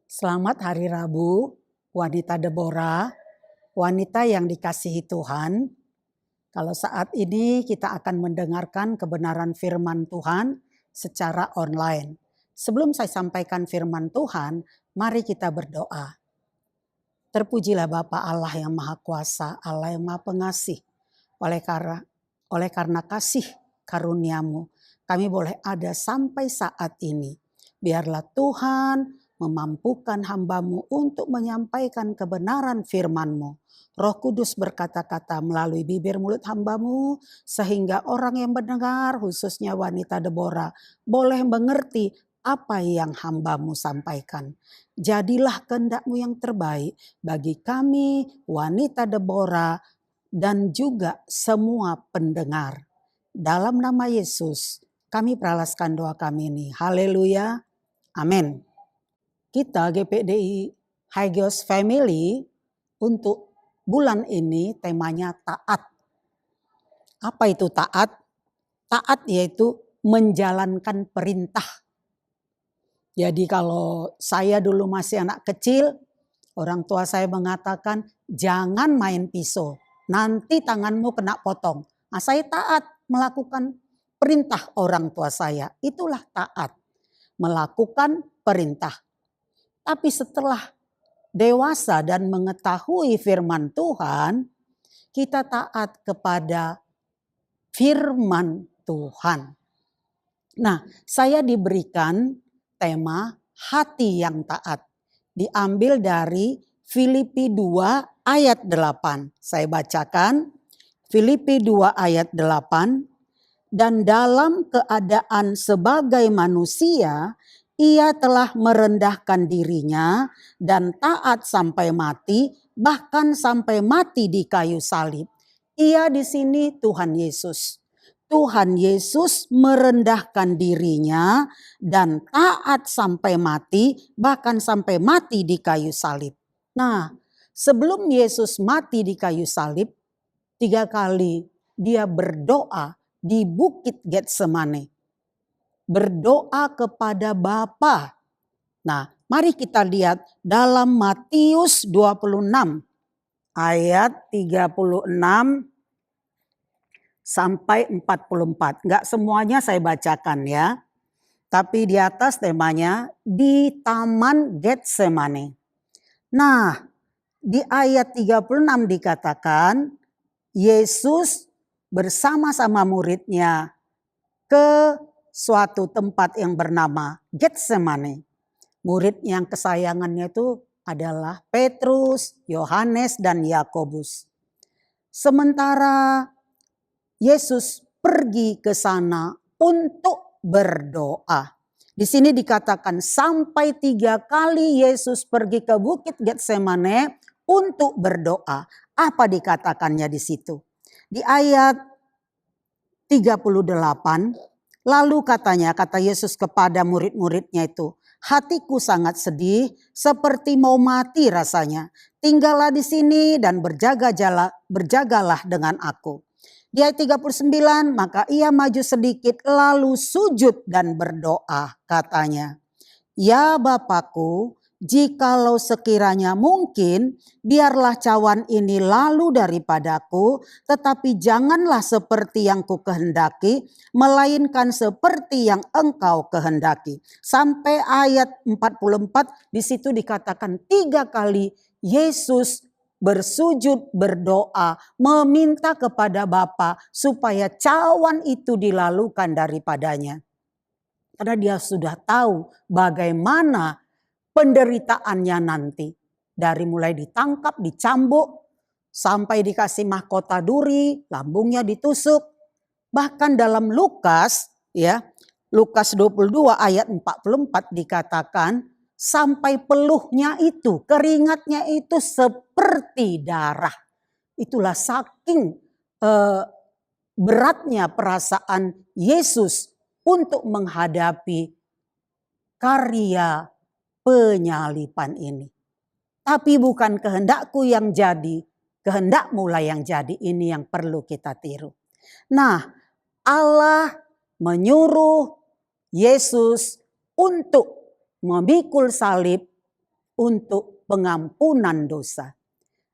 Selamat hari Rabu, wanita Deborah, wanita yang dikasihi Tuhan. Kalau saat ini kita akan mendengarkan kebenaran firman Tuhan secara online. Sebelum saya sampaikan firman Tuhan, mari kita berdoa. Terpujilah Bapa Allah yang Maha Kuasa, Allah yang Maha Pengasih. Oleh karena kasih karunia-Mu, kami boleh ada sampai saat ini. Biarlah Tuhan memampukan hamba-Mu untuk menyampaikan kebenaran firman-Mu. Roh Kudus berkata-kata melalui bibir mulut hamba-Mu, sehingga orang yang mendengar, khususnya wanita Deborah, boleh mengerti apa yang hamba-Mu sampaikan. Jadilah kehendak-Mu yang terbaik bagi kami, wanita Deborah, dan juga semua pendengar. Dalam nama Yesus, kami peralaskan doa kami ini. Haleluya. Amin. Kita GPDI Hagios Family untuk bulan ini temanya taat. Apa itu taat? Taat yaitu menjalankan perintah. Jadi kalau saya dulu masih anak kecil, orang tua saya mengatakan jangan main pisau, nanti tanganmu kena potong. Nah, saya taat melakukan perintah orang tua saya. Itulah taat, melakukan perintah. Tapi setelah dewasa dan mengetahui firman Tuhan, kita taat kepada firman Tuhan. Nah, saya diberikan tema hati yang taat. Diambil dari Filipi 2 ayat 8. Saya bacakan Filipi 2 ayat 8. Dan dalam keadaan sebagai manusia, ia telah merendahkan dirinya dan taat sampai mati, bahkan sampai mati di kayu salib. Ia di sini Tuhan Yesus. Tuhan Yesus merendahkan dirinya dan taat sampai mati, bahkan sampai mati di kayu salib. Nah, sebelum Yesus mati di kayu salib, 3 kali dia berdoa di Bukit Getsemane. Berdoa kepada Bapa. Nah, mari kita lihat dalam Matius 26 ayat 36 sampai 44. Enggak semuanya saya bacakan ya. Tapi di atas temanya di Taman Getsemane. Nah, di ayat 36 dikatakan Yesus bersama-sama muridnya ke suatu tempat yang bernama Getsemane. Murid yang kesayangannya itu adalah Petrus, Yohanes, dan Yakobus. Sementara Yesus pergi ke sana untuk berdoa. Di sini dikatakan sampai 3 kali Yesus pergi ke Bukit Getsemane untuk berdoa. Apa dikatakannya di situ? Di ayat 38, lalu kata Yesus kepada murid-muridnya itu, hatiku sangat sedih, seperti mau mati rasanya. Tinggallah di sini dan berjagalah dengan aku. Di ayat 39, maka ia maju sedikit lalu sujud dan berdoa, katanya, ya Bapakku, jikalau sekiranya mungkin, biarlah cawan ini lalu daripadaku, tetapi janganlah seperti yang kukehendaki, melainkan seperti yang engkau kehendaki. Sampai ayat 44, di situ dikatakan 3 kali Yesus bersujud berdoa, meminta kepada Bapa supaya cawan itu dilalukan daripadanya. Karena dia sudah tahu bagaimana penderitaannya nanti. Dari mulai ditangkap, dicambuk, sampai dikasih mahkota duri, lambungnya ditusuk. Bahkan dalam Lukas 22 ayat 44 dikatakan sampai peluhnya itu, keringatnya itu seperti darah. Itulah saking beratnya perasaan Yesus untuk menghadapi karya penyaliban ini. Tapi bukan kehendakku yang jadi, kehendakmu lah yang jadi. Ini yang perlu kita tiru. Nah, Allah menyuruh Yesus untuk memikul salib untuk pengampunan dosa.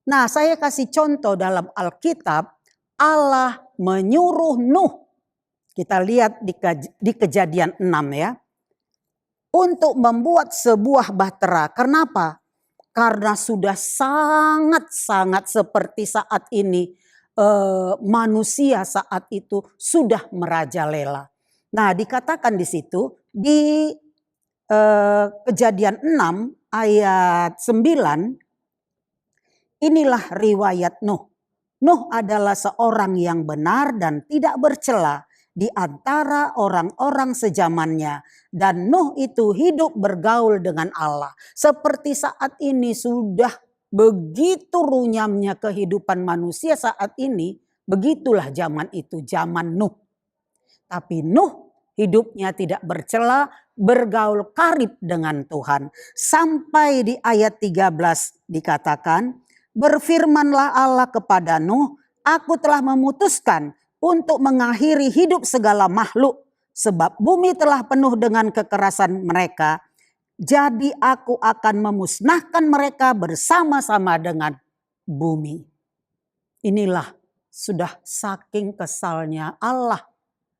Nah, saya kasih contoh dalam Alkitab, Allah menyuruh Nuh. Kita lihat di Kejadian 6 ya. Untuk membuat sebuah bahtera. Kenapa? Karena sudah sangat-sangat seperti saat ini manusia saat itu sudah merajalela. Nah, dikatakan di situ di Kejadian 6 ayat 9, inilah riwayat Nuh. Nuh adalah seorang yang benar dan tidak bercela di antara orang-orang sezamannya. Dan Nuh itu hidup bergaul dengan Allah. Seperti saat ini sudah begitu runyamnya kehidupan manusia saat ini. Begitulah zaman itu, zaman Nuh. Tapi Nuh hidupnya tidak bercela, bergaul karib dengan Tuhan. Sampai di ayat 13 dikatakan, berfirmanlah Allah kepada Nuh, aku telah memutuskan untuk mengakhiri hidup segala makhluk, sebab bumi telah penuh dengan kekerasan mereka. Jadi aku akan memusnahkan mereka bersama-sama dengan bumi. Inilah sudah saking kesalnya Allah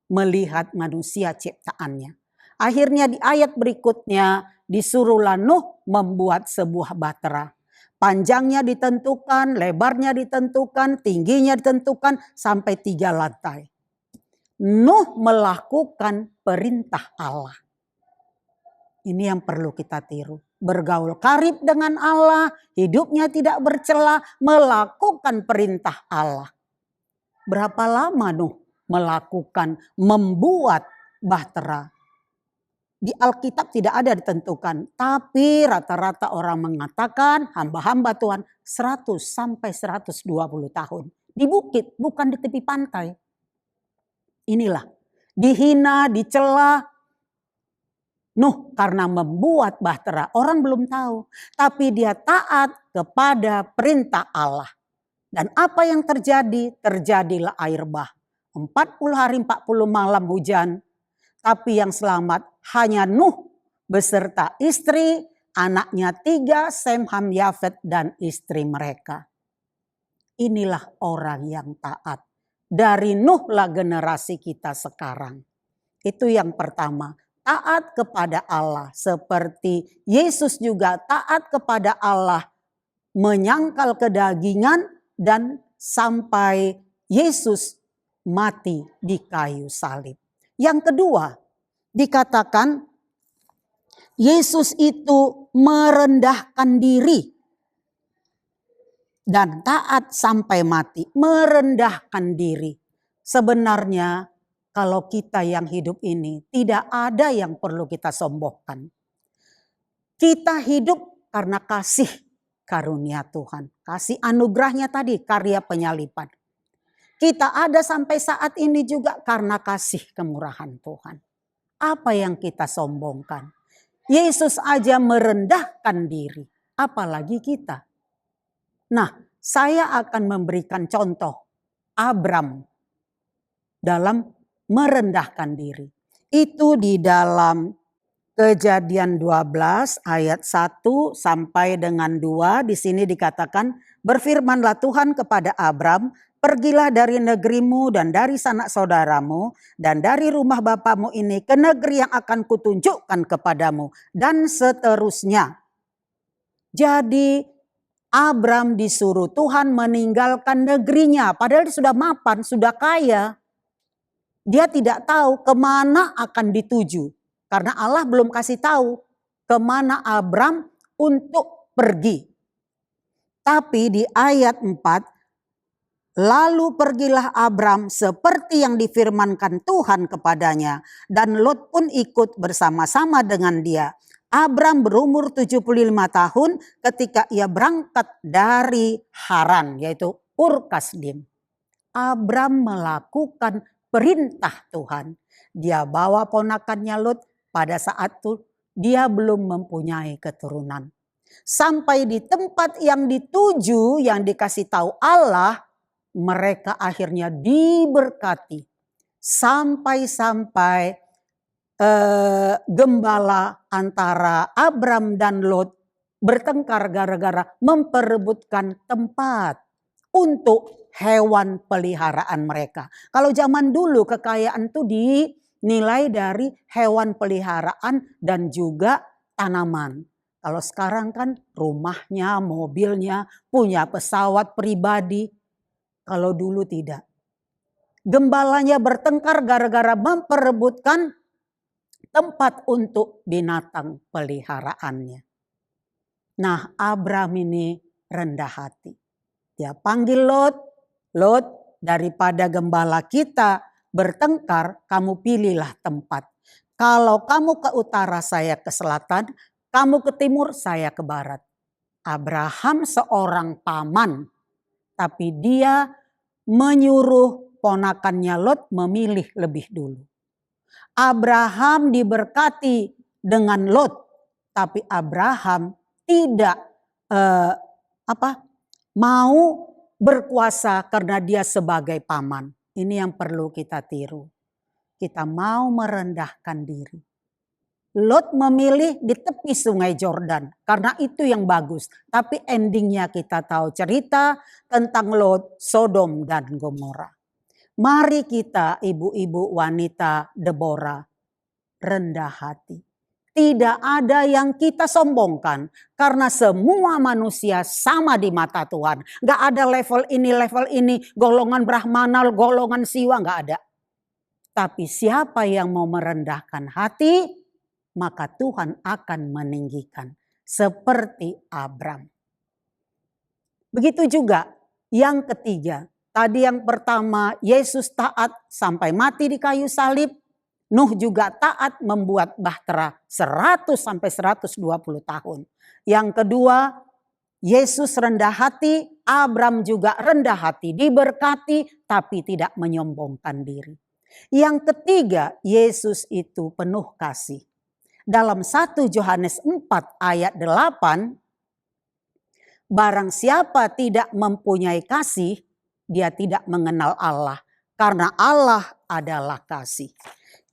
melihat manusia ciptaannya. Akhirnya di ayat berikutnya disuruhlah Nuh membuat sebuah bahtera. Panjangnya ditentukan, lebarnya ditentukan, tingginya ditentukan sampai 3 lantai. Nuh melakukan perintah Allah. Ini yang perlu kita tiru. Bergaul karib dengan Allah, hidupnya tidak bercela, melakukan perintah Allah. Berapa lama Nuh membuat bahtera? Di Alkitab tidak ada ditentukan. Tapi rata-rata orang mengatakan hamba-hamba Tuhan 100 sampai 120 tahun. Di bukit, bukan di tepi pantai. Inilah. Dihina, dicela. Nuh karena membuat bahtera. Orang belum tahu. Tapi dia taat kepada perintah Allah. Dan apa yang terjadi? Terjadilah air bah. 40 hari 40 malam hujan. Tapi yang selamat hanya Nuh beserta istri, anaknya 3, Sem, Ham, Yafet dan istri mereka. Inilah orang yang taat. Dari Nuh lah generasi kita sekarang. Itu yang pertama. Taat kepada Allah. Seperti Yesus juga taat kepada Allah. Menyangkal kedagingan dan sampai Yesus mati di kayu salib. Yang kedua, dikatakan Yesus itu merendahkan diri dan taat sampai mati. Merendahkan diri. Sebenarnya kalau kita yang hidup ini tidak ada yang perlu kita sombongkan. Kita hidup karena kasih karunia Tuhan. Kasih anugerahnya tadi, karya penyaliban. Kita ada sampai saat ini juga karena kasih kemurahan Tuhan. Apa yang kita sombongkan? Yesus aja merendahkan diri. Apalagi kita. Nah, saya akan memberikan contoh Abram dalam merendahkan diri. Itu di dalam Kejadian 12 ayat 1 sampai dengan 2. Di sini dikatakan, berfirmanlah Tuhan kepada Abram, pergilah dari negerimu dan dari sanak saudaramu dan dari rumah bapamu ini ke negeri yang akan kutunjukkan kepadamu. Dan seterusnya. Jadi Abram disuruh Tuhan meninggalkan negerinya. Padahal dia sudah mapan, sudah kaya. Dia tidak tahu kemana akan dituju. Karena Allah belum kasih tahu kemana Abram untuk pergi. Tapi di ayat 4, lalu pergilah Abram seperti yang difirmankan Tuhan kepadanya. Dan Lot pun ikut bersama-sama dengan dia. Abram berumur 75 tahun ketika ia berangkat dari Haran, yaitu Ur Kasdim. Abram melakukan perintah Tuhan. Dia bawa ponakannya Lot. Pada saat itu dia belum mempunyai keturunan. Sampai di tempat yang dituju, yang dikasih tahu Allah, mereka akhirnya diberkati. Sampai-sampai gembala antara Abram dan Lot bertengkar gara-gara memperebutkan tempat untuk hewan peliharaan mereka. Kalau zaman dulu kekayaan itu dinilai dari hewan peliharaan dan juga tanaman. Kalau sekarang kan rumahnya, mobilnya, punya pesawat pribadi. Kalau dulu tidak. Gembalanya bertengkar gara-gara memperebutkan tempat untuk binatang peliharaannya. Nah, Abram ini rendah hati. Dia panggil Lot, Lot, daripada gembala kita bertengkar, kamu pilihlah tempat. Kalau kamu ke utara, saya ke selatan. Kamu ke timur, saya ke barat. Abraham seorang paman, tapi dia menyuruh ponakannya Lot memilih lebih dulu. Abraham diberkati dengan Lot, tapi Abraham tidak mau berkuasa karena dia sebagai paman. Ini yang perlu kita tiru. Kita mau merendahkan diri. Lot memilih di tepi sungai Jordan karena itu yang bagus. Tapi endingnya kita tahu cerita tentang Lot, Sodom dan Gomora. Mari kita ibu-ibu wanita Deborah rendah hati. Tidak ada yang kita sombongkan. Karena semua manusia sama di mata Tuhan. Gak ada level ini, golongan Brahmana, golongan Siwa, gak ada. Tapi siapa yang mau merendahkan hati, maka Tuhan akan meninggikan. Seperti Abram. Begitu juga yang ketiga. Tadi yang pertama, Yesus taat sampai mati di kayu salib. Nuh juga taat membuat bahtera 100 sampai 120 tahun. Yang kedua, Yesus rendah hati, Abram juga rendah hati, diberkati tapi tidak menyombongkan diri. Yang ketiga, Yesus itu penuh kasih. Dalam 1 Yohanes 4 ayat 8, barang siapa tidak mempunyai kasih, dia tidak mengenal Allah. Karena Allah adalah kasih.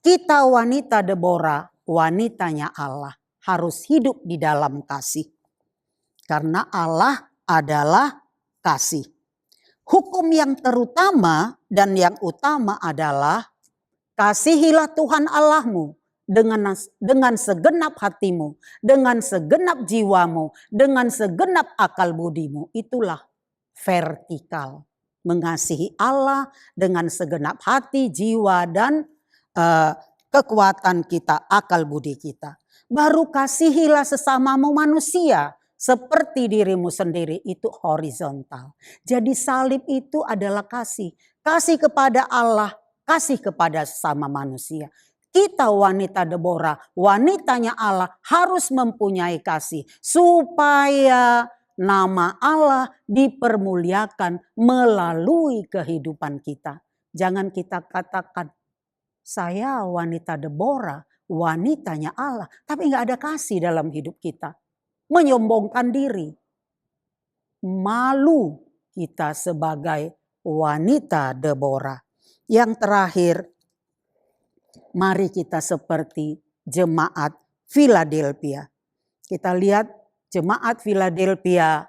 Kita wanita Deborah, wanitanya Allah, harus hidup di dalam kasih. Karena Allah adalah kasih. Hukum yang terutama dan yang utama adalah kasihilah Tuhan Allahmu dengan segenap hatimu, dengan segenap jiwamu, dengan segenap akal budimu. Itulah vertikal. Mengasihi Allah dengan segenap hati, jiwa, dan kekuatan kita, akal budi kita. Baru kasihilah sesamamu manusia seperti dirimu sendiri, itu horizontal. Jadi salib itu adalah kasih. Kasih kepada Allah, kasih kepada sesama manusia. Kita wanita Deborah, wanitanya Allah harus mempunyai kasih. Supaya nama Allah dipermuliakan melalui kehidupan kita. Jangan kita katakan, saya wanita Deborah, wanitanya Allah. Tapi gak ada kasih dalam hidup kita. Menyombongkan diri. Malu kita sebagai wanita Deborah. Yang terakhir, mari kita seperti jemaat Philadelphia. Kita lihat jemaat Philadelphia,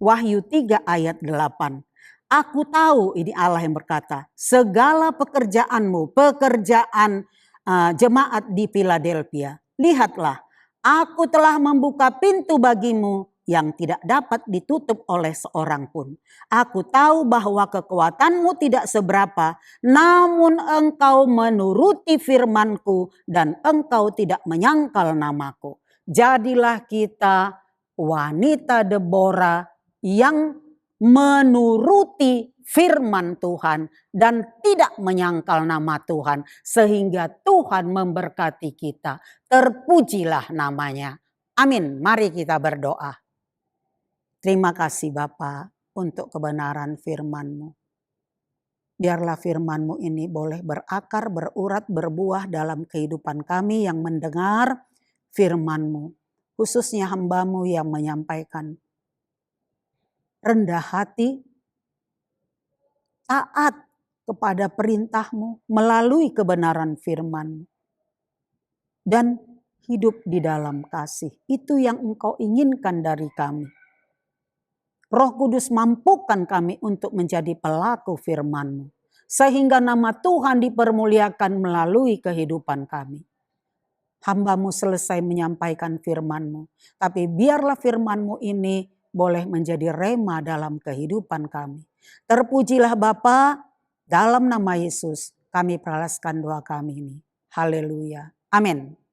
Wahyu 3 ayat 8. Aku tahu, ini Allah yang berkata, segala pekerjaanmu, pekerjaan jemaat di Philadelphia. Lihatlah, aku telah membuka pintu bagimu yang tidak dapat ditutup oleh seorang pun. Aku tahu bahwa kekuatanmu tidak seberapa, namun engkau menuruti firmanku dan engkau tidak menyangkal namaku. Jadilah kita wanita Deborah yang menuruti firman Tuhan dan tidak menyangkal nama Tuhan, sehingga Tuhan memberkati kita. Terpujilah namanya. Amin. Mari kita berdoa. Terima kasih Bapa untuk kebenaran firman-Mu. Biarlah firman-Mu ini boleh berakar, berurat, berbuah dalam kehidupan kami yang mendengar firman-Mu. Khususnya hamba-Mu yang menyampaikan. Rendah hati, taat kepada perintah-Mu melalui kebenaran firman-Mu. Dan hidup di dalam kasih. Itu yang Engkau inginkan dari kami. Roh Kudus mampukan kami untuk menjadi pelaku firman-Mu. Sehingga nama Tuhan dipermuliakan melalui kehidupan kami. Hamba-Mu selesai menyampaikan firman-Mu. Tapi biarlah firman-Mu ini boleh menjadi rema dalam kehidupan kami. Terpujilah Bapa, dalam nama Yesus kami peralaskan doa kami ini. Haleluya. Amin.